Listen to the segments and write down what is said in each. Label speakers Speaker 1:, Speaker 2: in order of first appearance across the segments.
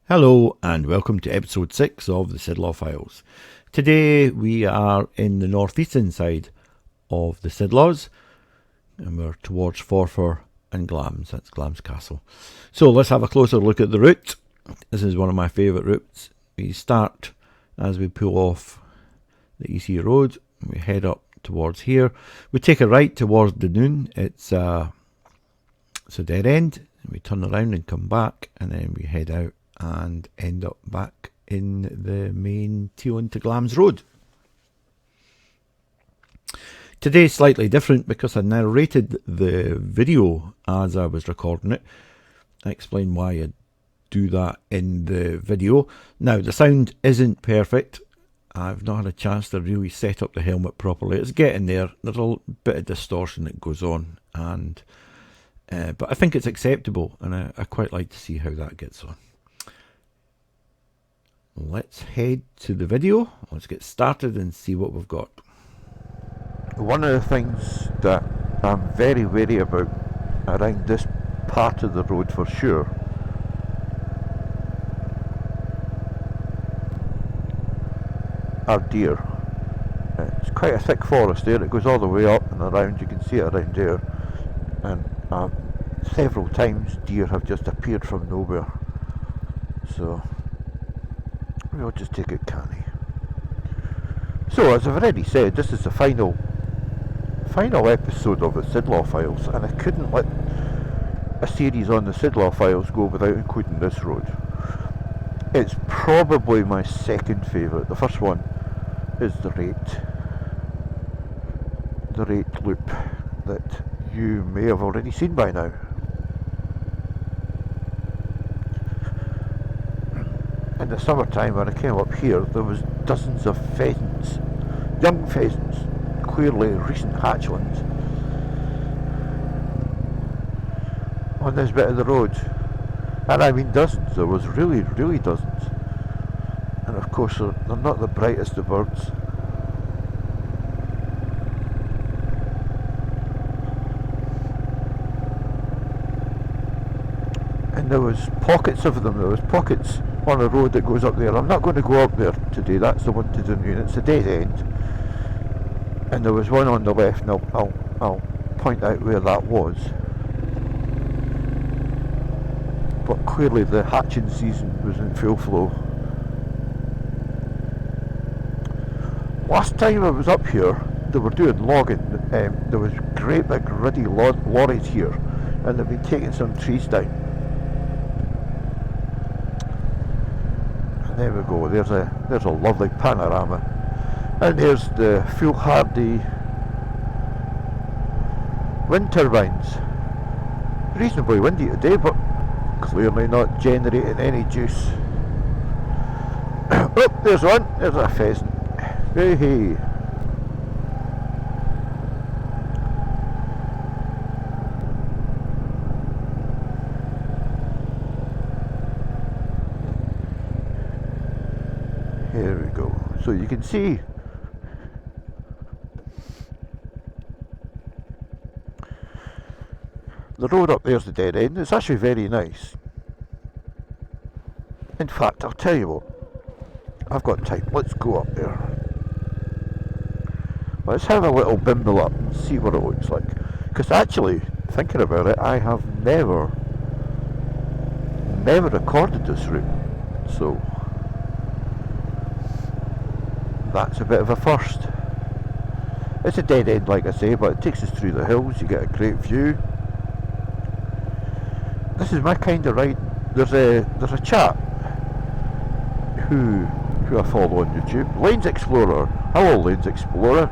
Speaker 1: Hello and welcome to episode 6 of the Sidlaw Files. Today we are in the northeastern side of the Sidlaws and we're towards Forfar and Glams, that's Glams Castle. So let's have a closer look at the route. This is one of my favourite routes. We start as we pull off the EC road, we head up towards here. We take a right towards the Noon, it's a dead end, we turn around and come back and then we head out and end up back in the main Teelan to Glams road. Today's slightly different because I narrated the video as I was recording it. I explain why I do that in the video. Now the sound isn't perfect. I've not had a chance to really set up the helmet properly. It's getting there. There's a bit of distortion that goes on, and but I think it's acceptable, and I quite like to see how that gets on. Let's head to the video. Let's get started and see what we've got.
Speaker 2: One of the things that I'm very wary about around this part of the road for sure are deer. It's quite a thick forest there. It goes all the way up and around. You can see it around there, and several times deer have just appeared from nowhere. So we'll just take it canny. So as I've already said, this is the final episode of the Sidlaw Files, and I couldn't let a series on the Sidlaw Files go without including this road. It's probably my second favourite. The first one is the Rate Loop that you may have already seen by now. In the summertime when I came up here, there was dozens of pheasants, young pheasants, clearly recent hatchlings, on this bit of the road. And I mean dozens, there was really dozens. And of course they're not the brightest of birds. And there was pockets of them, there was pockets on a road that goes up there. I'm not going to go up there today, that's the one to the Noon, it's a dead end. And there was one on the left, and I'll point out where that was. But clearly the hatching season was in full flow. Last time I was up here, they were doing logging. There was great big ruddy lorries here, and they've been taking some trees down. There we go, there's a lovely panorama. And there's the foolhardy wind turbines. Reasonably windy today, but clearly not generating any juice. Oh, there's one, there's a pheasant. Hey hey. Here we go. So you can see the road up there's the dead end. It's actually very nice. In fact, I'll tell you what, I've got time. Let's go up there. Let's have a little bimble up and see what it looks like. Because actually, thinking about it, I have never recorded this route. So that's a bit of a first. It's a dead end, like I say, but it takes us through the hills. You get a great view. This is my kind of ride. There's a chap who I follow on YouTube, Lanes Explorer. Hello, Lanes Explorer.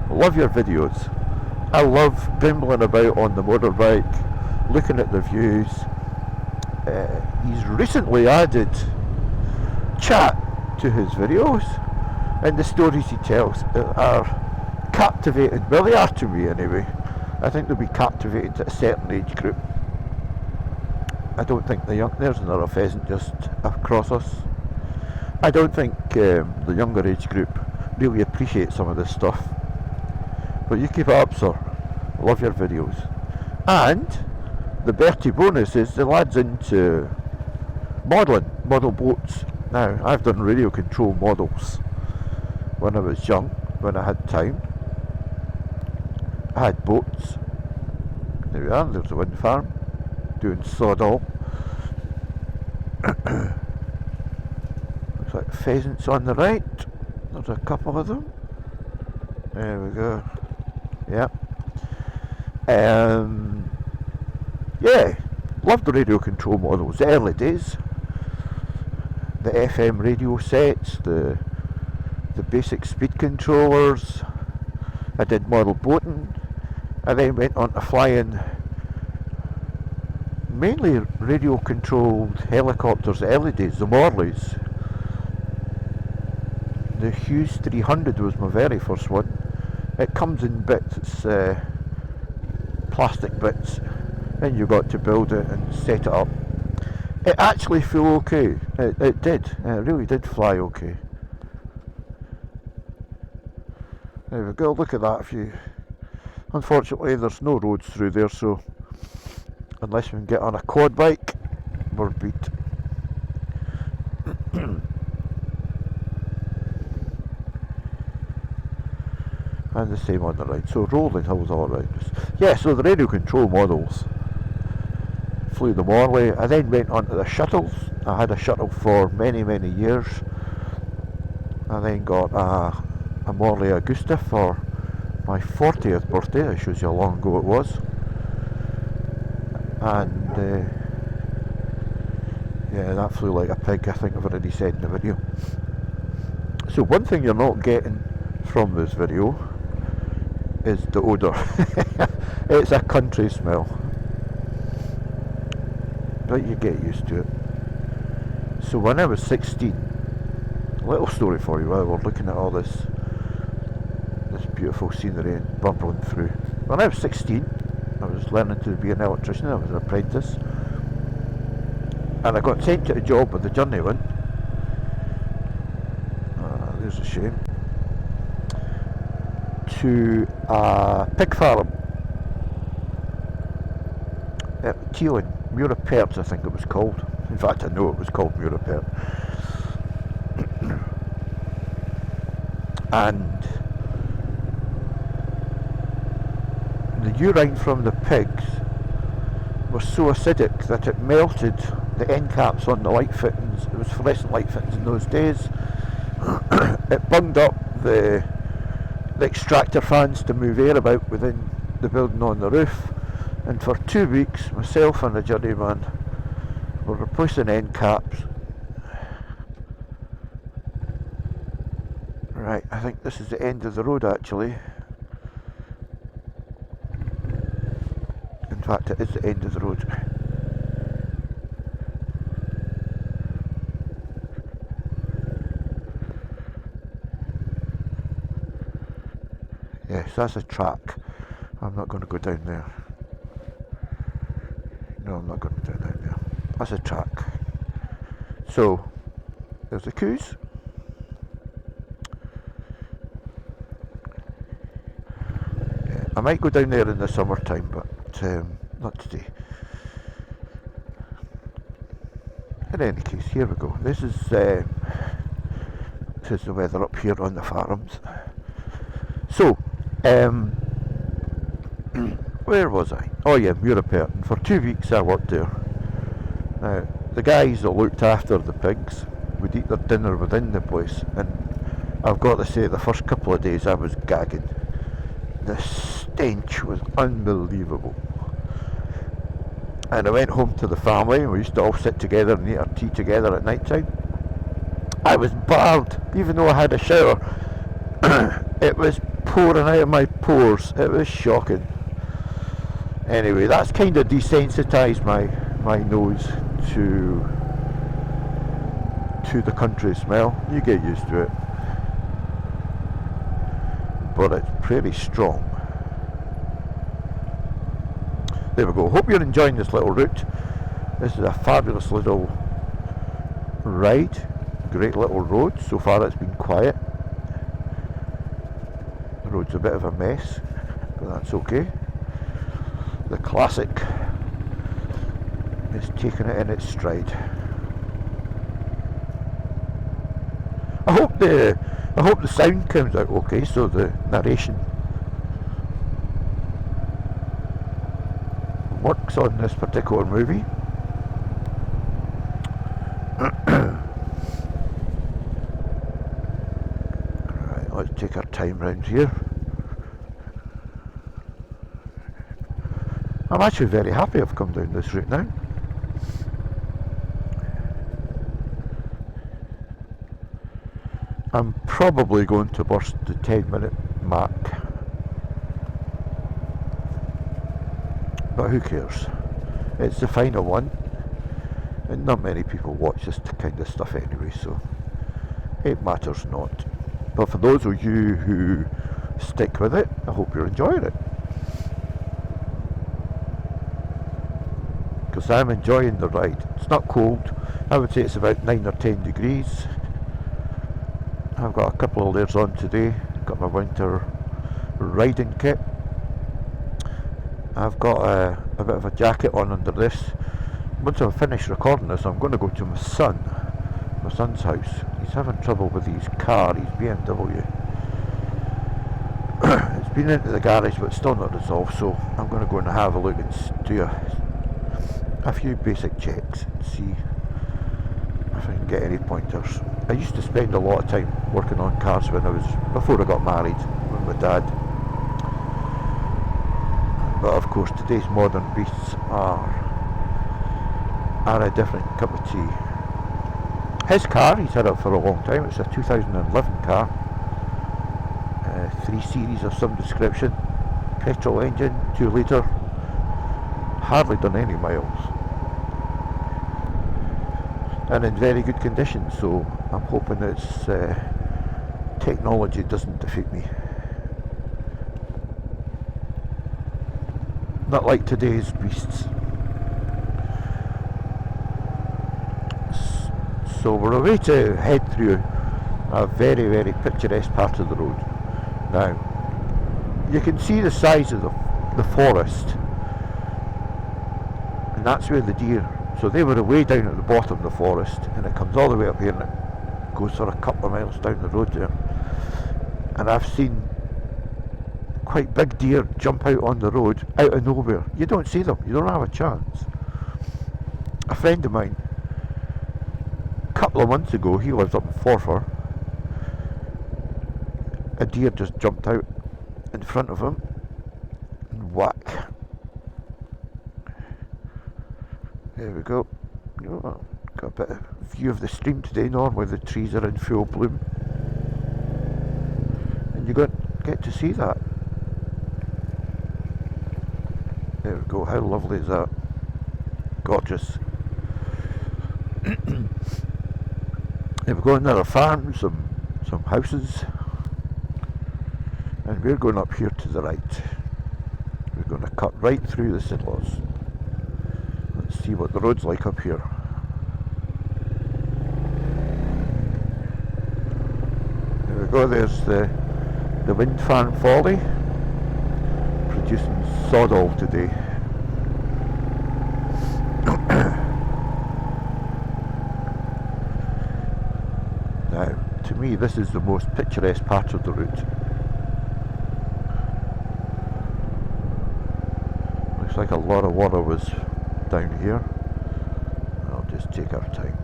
Speaker 2: I love your videos. I love bimbling about on the motorbike, looking at the views. He's recently added chat to his videos, and the stories he tells are captivating. Well, they are to me anyway. I think they'll be captivating to a certain age group. I don't think there's another pheasant just across us. I don't think the younger age group really appreciate some of this stuff. But you keep it up, sir. I love your videos. And the Bertie bonus is the lad's into model boats. Now, I've done radio control models when I was young, when I had time. I had boats. There we are, there's a wind farm, doing Sidlaw. Looks like pheasants on the right. There's a couple of them. There we go. Yeah. Yeah, loved the radio control models, the early days. The FM radio sets, the basic speed controllers. I did model boating. I then went on to flying mainly radio controlled helicopters, the early days, the Morleys. The Hughes 300 was my very first one. It comes in bits, it's plastic bits, and you got to build it and set it up. It actually flew okay. It did. It really did fly okay. There we go, look at that view. Unfortunately there's no roads through there, so unless we can get on a quad bike, we're beat. And the same on the right, so rolling hills all around us. Yeah, so the radio control models. Flew the Morley. I then went on to the shuttles. I had a shuttle for many, many years. I then got a Morley Augusta for my 40th birthday. That shows you how long ago it was. And yeah, that flew like a pig. I think I've already said in the video. So one thing you're not getting from this video is the odour. It's a country smell, but you get used to it. So when I was 16, little story for you while we're looking at all this beautiful scenery and bumbling through. When I was 16, I was learning to be an electrician. I was an apprentice, and I got sent to a job with the Journeyman. There's a shame. To a pig farm at Teeling, Muirapert I think it was called. In fact I know it was called Muirapert. And the urine from the pigs was so acidic that it melted the end caps on the light fittings. It was fluorescent light fittings in those days. It bunged up the extractor fans to move air about within the building on the roof, and for 2 weeks myself and the journeyman were replacing end caps. Right, I think this is the end of the road actually. In fact it is the end of the road. Yes, that's a track. I'm not going to go down there. No, I'm not going to go down there. That's a track. So, there's the coos. Yeah, I might go down there in the summertime, but not today. In any case, here we go. This is the weather up here on the farms. So, where was I? Oh yeah, Muirapert. And for 2 weeks I worked there. Now, the guys that looked after the pigs would eat their dinner within the place, and I've got to say the first couple of days I was gagging. The stench was unbelievable. And I went home to the family, and we used to all sit together and eat our tea together at night time. I was barred, even though I had a shower. It was pouring out of my pores. It was shocking. Anyway, that's kind of desensitised my nose to the country smell. You get used to it, but it's pretty strong. There we go. Hope you're enjoying this little route. This is a fabulous little ride. Great little road. So far it's been quiet. The road's a bit of a mess, but that's okay. The classic is taking it in its stride. I hope the sound comes out okay, so the narration works on this particular movie. Right, let's take our time round here. I'm actually very happy I've come down this route now. I'm probably going to burst the 10-minute mark, but who cares? It's the final one, and not many people watch this kind of stuff anyway, so it matters not. But for those of you who stick with it, I hope you're enjoying it, because I'm enjoying the ride. It's not cold. I would say it's about 9 or 10 degrees. I've got a couple of layers on today. Got my winter riding kit. I've got a bit of a jacket on under this. Once I've finished recording this, I'm going to go to my son's house. He's having trouble with his car, his BMW. It's been into the garage but still not resolved, so I'm going to go and have a look and do a few basic checks and see if I can get any pointers. I used to spend a lot of time working on cars before I got married with my dad. But of course today's modern beasts are a different cup of tea. His car, he's had it for a long time. It's a 2011 car, 3 Series of some description, petrol engine, 2 litre, hardly done any miles, and in very good condition, so I'm hoping its technology doesn't defeat me. Not like today's beasts. So we're away to head through a very, very picturesque part of the road. Now, you can see the size of the forest, and that's where the deer, so they were way down at the bottom of the forest, and it comes all the way up here and it goes for a couple of miles down the road there. And I've seen quite big deer jump out on the road out of nowhere. You don't see them, you don't have a chance. A friend of mine, a couple of months ago, he lives up in Forfar, a deer just jumped out in front of him and whack. There we go. Got a bit of view of the stream today. Normally the trees are in full bloom, and you get to see that. There we go. How lovely is that? Gorgeous. There we go. Another farm, some houses, and we're going up here to the right. We're going to cut right through the Sidlaws. Let's see what the road's like up here. There we go. There's the wind farm folly, producing sod all today. Now, to me, this is the most picturesque part of the route. Looks like a lot of water was down here. I'll just take our time.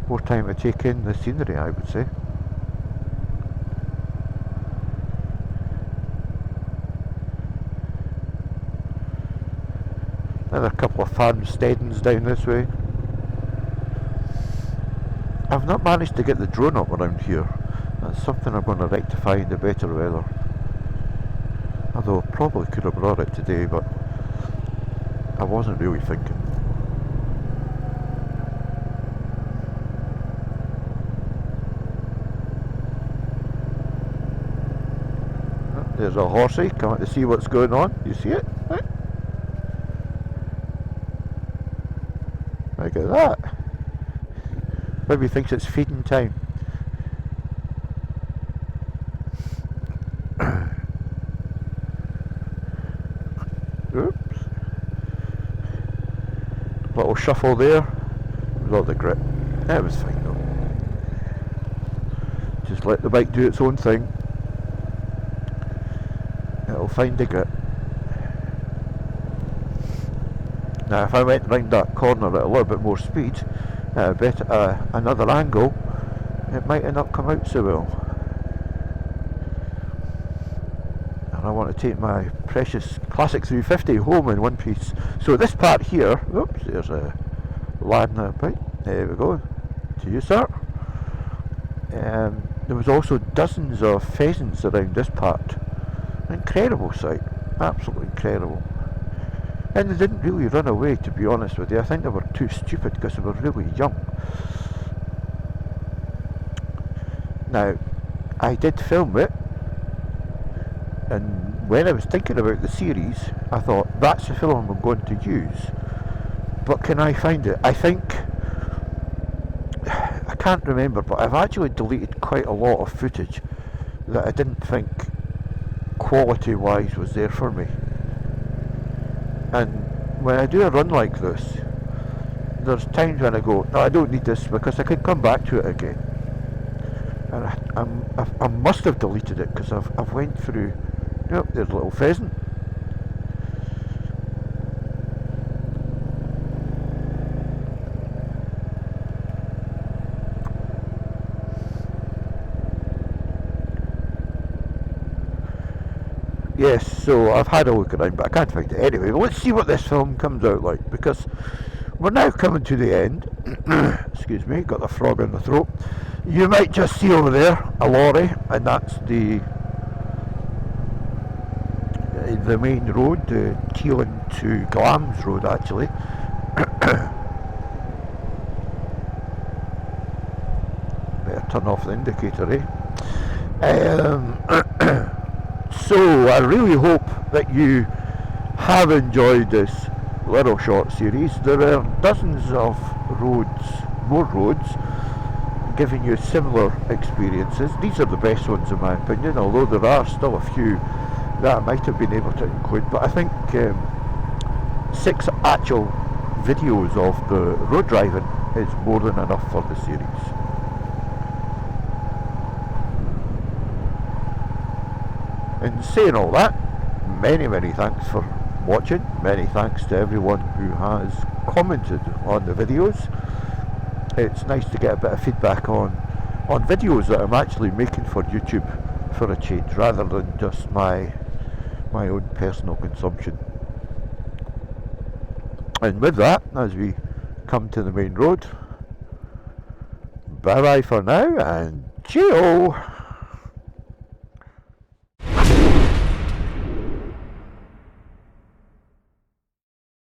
Speaker 2: More time to take in the scenery, I would say. Another couple of farmsteadings down this way. I've not managed to get the drone up around here. That's something I'm going to rectify in the better weather. Although I probably could have brought it today, but I wasn't really thinking. There's a horsey coming to see what's going on. You see it? Right? Look at that. Maybe he thinks it's feeding time. Oops. Little shuffle there. With all the grip. That was fine though. Just let the bike do its own thing. It'll find a grip. Now if I went round that corner at a little bit more speed, another angle, it might not come out so well. And I want to take my precious classic 350 home in one piece. So this part here, oops, there's a lad in a bike. There we go. To you, sir. There was also dozens of pheasants around this part. Incredible sight, absolutely incredible. And they didn't really run away, to be honest with you. I think they were too stupid because they were really young. Now, I did film it, and when I was thinking about the series, I thought, that's the film I'm going to use. But can I find it? I think, I can't remember, but I've actually deleted quite a lot of footage that I didn't think quality wise was there for me. And when I do a run like this, there's times when I go, no, I don't need this, because I can come back to it again. And I must have deleted it because I've went through. Yep, there's a little pheasant. Yes, so I've had a look around, but I can't find it anyway. But let's see what this film comes out like, because we're now coming to the end. Excuse me, got the frog in the throat. You might just see over there a lorry, and that's the main road, the Teelan to Glams road, actually. Better turn off the indicator, eh? So I really hope that you have enjoyed this little short series. There are dozens of roads, more roads, giving you similar experiences. These are the best ones in my opinion, although there are still a few that I might have been able to include, but I think 6 actual videos of the road driving is more than enough for the series. In saying all that, many thanks for watching. Many thanks to everyone who has commented on the videos. It's nice to get a bit of feedback on videos that I'm actually making for YouTube for a change, rather than just my own personal consumption. And with that, as we come to the main road, bye bye for now, and cheerio!